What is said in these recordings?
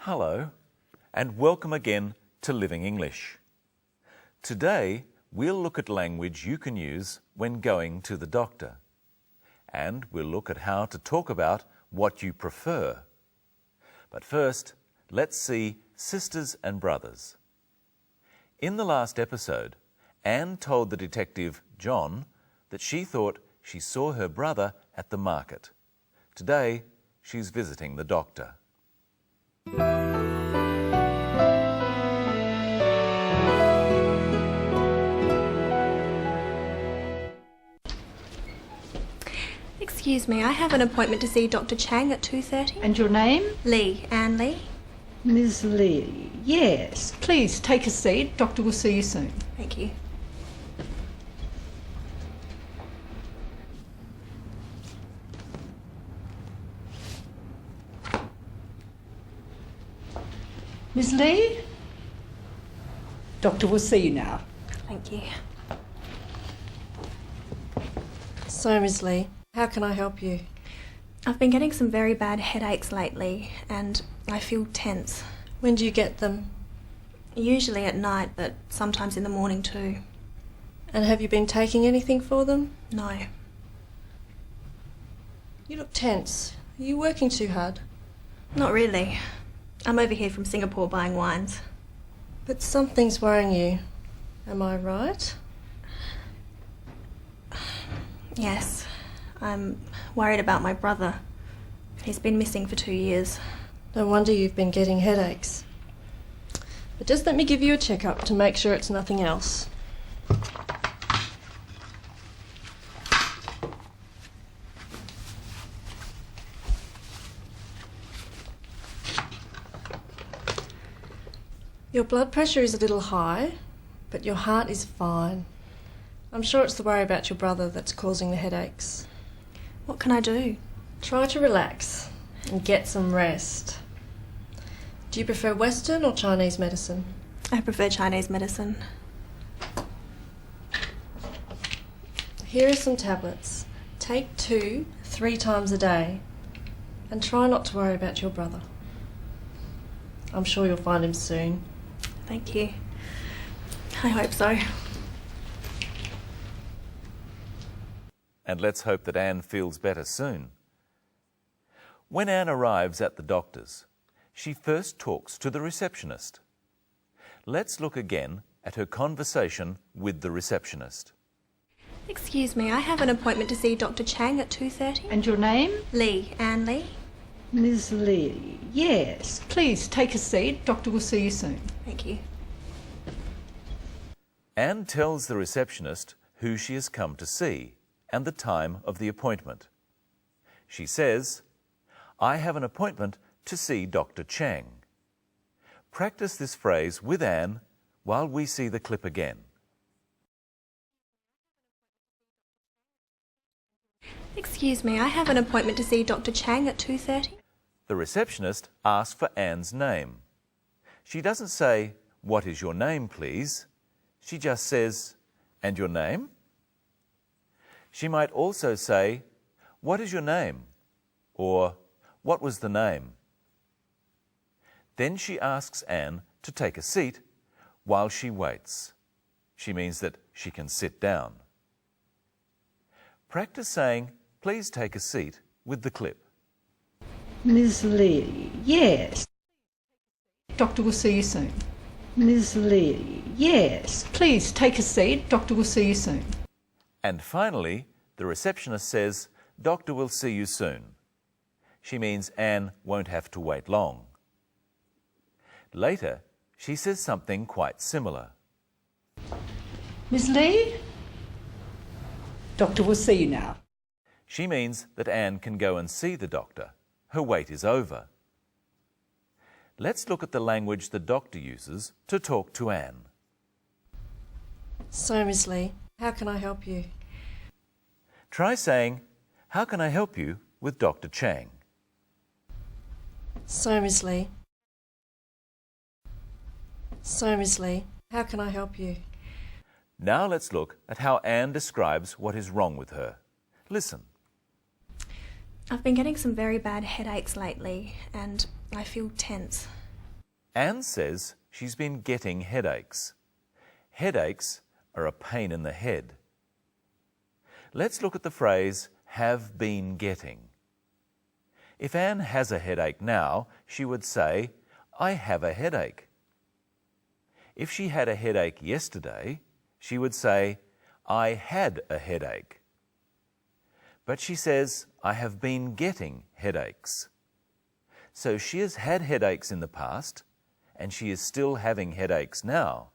Hello, and welcome again to Living English. Today, we'll look at language you can use when going to the doctor. And we'll look at how to talk about what you prefer. But first, let's see sisters and brothers. In the last episode, Anne told the detective, John, that she thought she saw her brother at the market. Today, she's visiting the doctor. Excuse me, I have an appointment to see Dr. Chang at 2:30. And your name? Lee, Anne Lee. Ms. Lee. Yes. Please take a seat. Doctor will see you soon. Thank you. Ms. Lee? Doctor will see you now. Thank you. So, Ms. Lee, how can I help you? I've been getting some very bad headaches lately and I feel tense. When do you get them? Usually at night, but sometimes in the morning too. And have you been taking anything for them? No. You look tense. Are you working too hard? Not really. I'm over here from Singapore buying wines. But something's worrying you. Am I right? Yes. I'm worried about my brother. He's been missing for 2 years. No wonder you've been getting headaches. But just let me give you a checkup to make sure it's nothing else. Your blood pressure is a little high, but your heart is fine. I'm sure it's the worry about your brother that's causing the headaches. What can I do? Try to relax and get some rest. Do you prefer Western or Chinese medicine? I prefer Chinese medicine. Here are some tablets. Take 2 3 times a day and try not to worry about your brother. I'm sure you'll find him soon. Thank you. I hope so. And let's hope that Anne feels better soon. When Anne arrives at the doctor's, she first talks to the receptionist. Let's look again at her conversation with the receptionist. Excuse me, I have an appointment to see Dr. Chang at 2:30. And your name? Lee, Anne Lee. Ms. Lee. Yes. Please take a seat. Doctor will see you soon. Thank you. Anne tells the receptionist who she has come to see and the time of the appointment. She says, I have an appointment to see Dr. Chang. Practice this phrase with Anne while we see the clip again. Excuse me, I have an appointment to see Dr. Chang at 2:30. The receptionist asks for Anne's name. She doesn't say, what is your name, please? She just says, and your name? She might also say, what is your name? Or, what was the name? Then she asks Anne to take a seat while she waits. She means that she can sit down. Practice saying, please take a seat with the clip. Ms. Lee. Yes. Doctor will see you soon. Ms. Lee. Yes. Please take a seat. Doctor will see you soon. And finally, the receptionist says, Doctor will see you soon. She means Anne won't have to wait long. Later, she says something quite similar. Ms. Lee? Doctor will see you now. She means that Anne can go and see the doctor. Her wait is over. Let's look at the language the doctor uses to talk to Anne. So, Ms. Lee, how can I help you? Try saying, how can I help you with Dr. Chang? So, Ms. Lee. So, Ms. Lee, how can I help you? Now let's look at how Anne describes what is wrong with her. Listen. I've been getting some very bad headaches lately and I feel tense. Anne says she's been getting headaches. Headaches are a pain in the head. Let's look at the phrase have been getting. If Anne has a headache now, she would say, I have a headache. If she had a headache yesterday, she would say, I had a headache. But she says, I have been getting headaches. So she has had headaches in the past, and she is still having headaches now.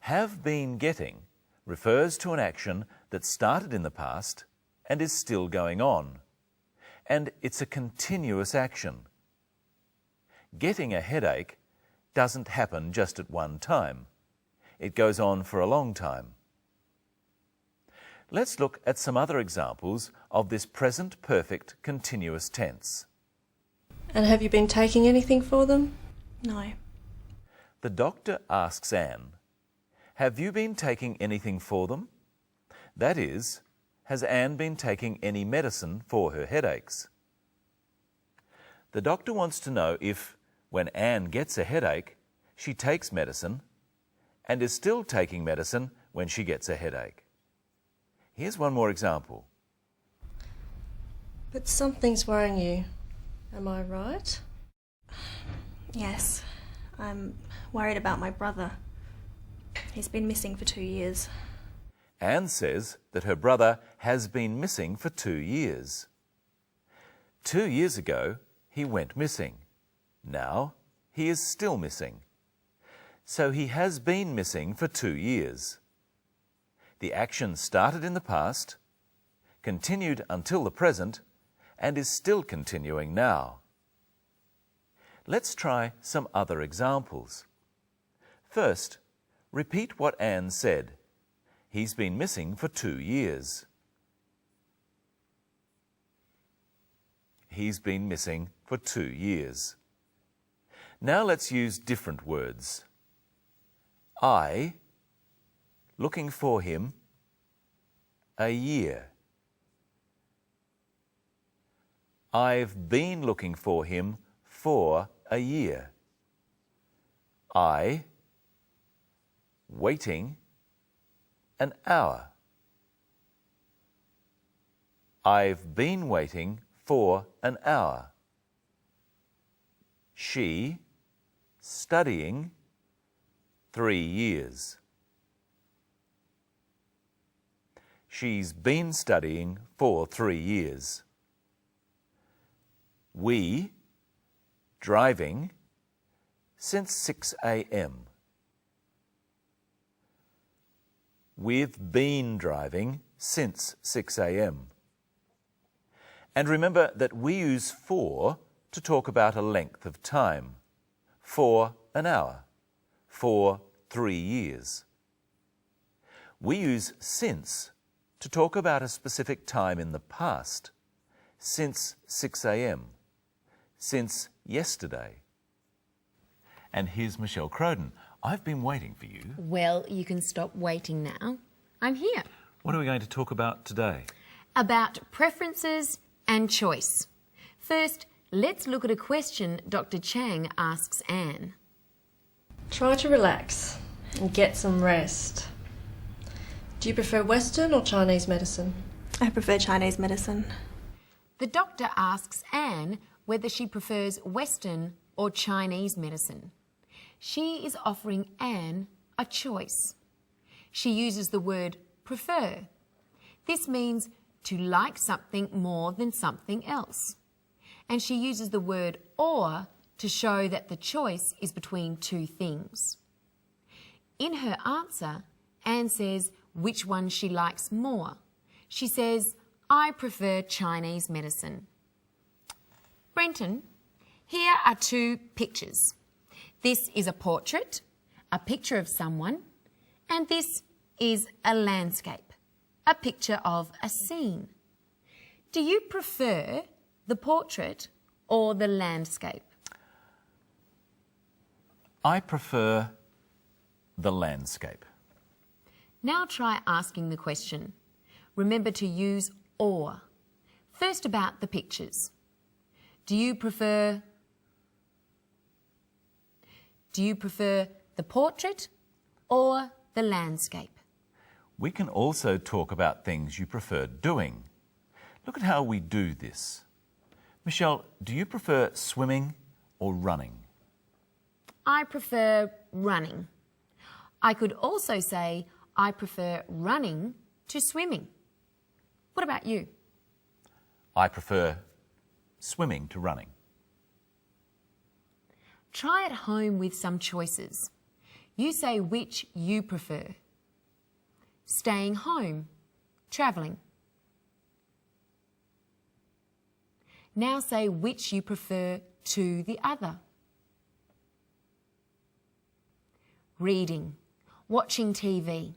Have been getting refers to an action that started in the past and is still going on, and it's a continuous action. Getting a headache doesn't happen just at one time. It goes on for a long time. Let's look at some other examples of this present perfect continuous tense. And have you been taking anything for them? No. The doctor asks Anne, have you been taking anything for them? That is, has Anne been taking any medicine for her headaches? The doctor wants to know if, when Anne gets a headache, she takes medicine and is still taking medicine when she gets a headache. Here's one more example. But something's worrying you. Am I right? Yes, I'm worried about my brother. He's been missing for 2 years. Anne says that her brother has been missing for 2 years. 2 years ago, he went missing. Now, he is still missing. So he has been missing for 2 years. The action started in the past, continued until the present, and is still continuing now. Let's try some other examples. First, repeat what Anne said. He's been missing for 2 years. He's been missing for 2 years. Now let's use different words. I, looking for him, a year. I've been looking for him for a year. I, waiting, an hour. I've been waiting for an hour. She, studying, 3 years. She's been studying for 3 years. We, driving, since 6 a.m. We've been driving since 6 a.m. And remember that we use for to talk about a length of time. For an hour. For 3 years. We use since to talk about a specific time in the past. Since 6 a.m. Since yesterday. And here's Michelle Croden. I've been waiting for you. Well, you can stop waiting now. I'm here. What are we going to talk about today? About preferences and choice. First, let's look at a question Dr. Chang asks Anne. Try to relax and get some rest. Do you prefer Western or Chinese medicine? I prefer Chinese medicine. The doctor asks Anne whether she prefers Western or Chinese medicine. She is offering Anne a choice. She uses the word prefer. This means to like something more than something else. And she uses the word or to show that the choice is between two things. In her answer, Anne says which one she likes more. She says, I prefer Chinese medicine. Brenton, here are 2 pictures. This is a portrait, a picture of someone, and this is a landscape, a picture of a scene. Do you prefer the portrait or the landscape? I prefer the landscape. Now try asking the question. Remember to use or. First about the pictures. Do you prefer Do you prefer the portrait or the landscape? We can also talk about things you prefer doing. Look at how we do this. Michelle, do you prefer swimming or running? I prefer running. I could also say I prefer running to swimming. What about you? I prefer swimming to running. Try at home with some choices. You say which you prefer. Staying home, travelling. Now say which you prefer to the other. Reading, watching TV.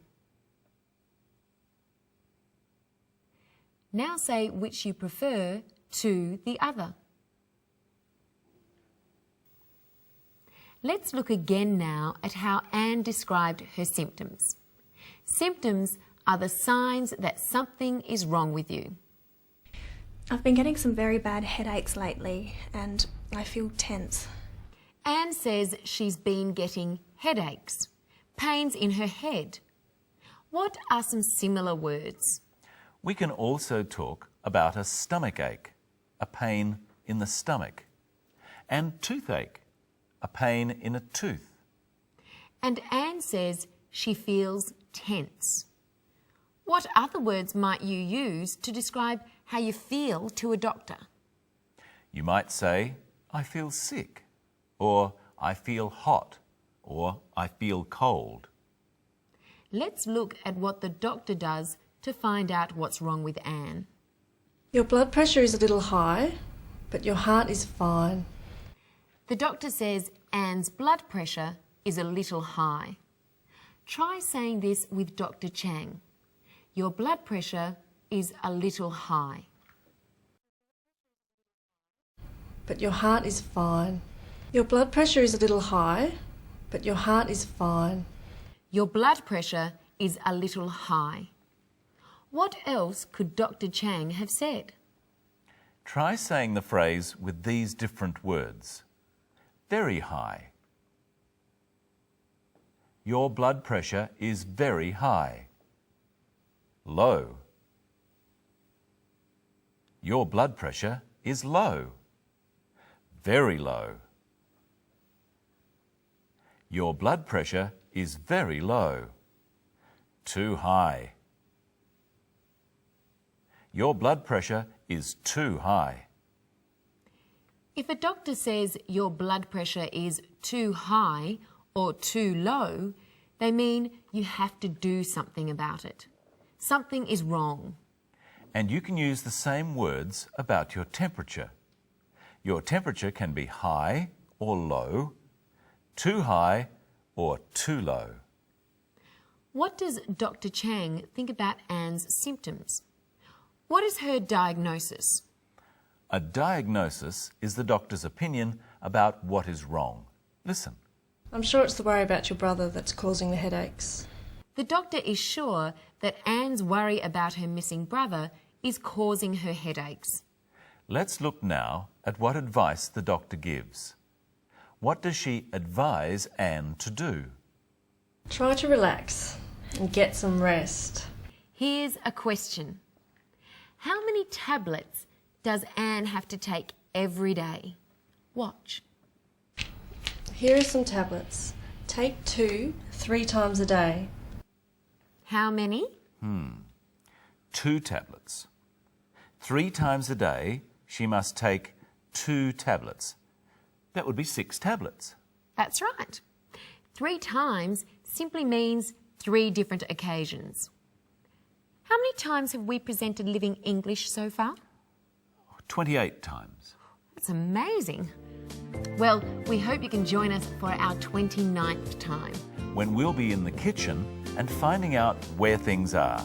Now say which you prefer to the other. Let's look again now at how Anne described her symptoms. Symptoms are the signs that something is wrong with you. I've been getting some very bad headaches lately and I feel tense. Anne says she's been getting headaches, pains in her head. What are some similar words? We can also talk about a stomach ache, a pain in the stomach, and toothache, a pain in a tooth. And Anne says she feels tense. What other words might you use to describe how you feel to a doctor? You might say, I feel sick, or I feel hot, or I feel cold. Let's look at what the doctor does to find out what's wrong with Anne. Your blood pressure is a little high, but your heart is fine. The doctor says Anne's blood pressure is a little high. Try saying this with Dr. Chang. Your blood pressure is a little high. But your heart is fine. Your blood pressure is a little high, but your heart is fine. Your blood pressure is a little high. What else could Dr. Chang have said? Try saying the phrase with these different words. Very high. Your blood pressure is very high. Low. Your blood pressure is low. Very low. Your blood pressure is very low. Too high. Your blood pressure is too high. If a doctor says your blood pressure is too high or too low, they mean you have to do something about it. Something is wrong. And you can use the same words about your temperature. Your temperature can be high or low, too high or too low. What does Dr. Chang think about Anne's symptoms? What is her diagnosis? A diagnosis is the doctor's opinion about what is wrong. Listen. I'm sure it's the worry about your brother that's causing the headaches. The doctor is sure that Anne's worry about her missing brother is causing her headaches. Let's look now at what advice the doctor gives. What does she advise Anne to do? Try to relax and get some rest. Here's a question. How many tablets does Anne have to take every day? Watch. Here are some tablets. Take 2 3 times a day. How many? 2 tablets. 3 times a day, she must take 2 tablets. That would be 6 tablets. That's right. 3 times simply means 3 different occasions. How many times have we presented Living English so far? 28 times. That's amazing. Well, we hope you can join us for our 29th time. When we'll be in the kitchen and finding out where things are.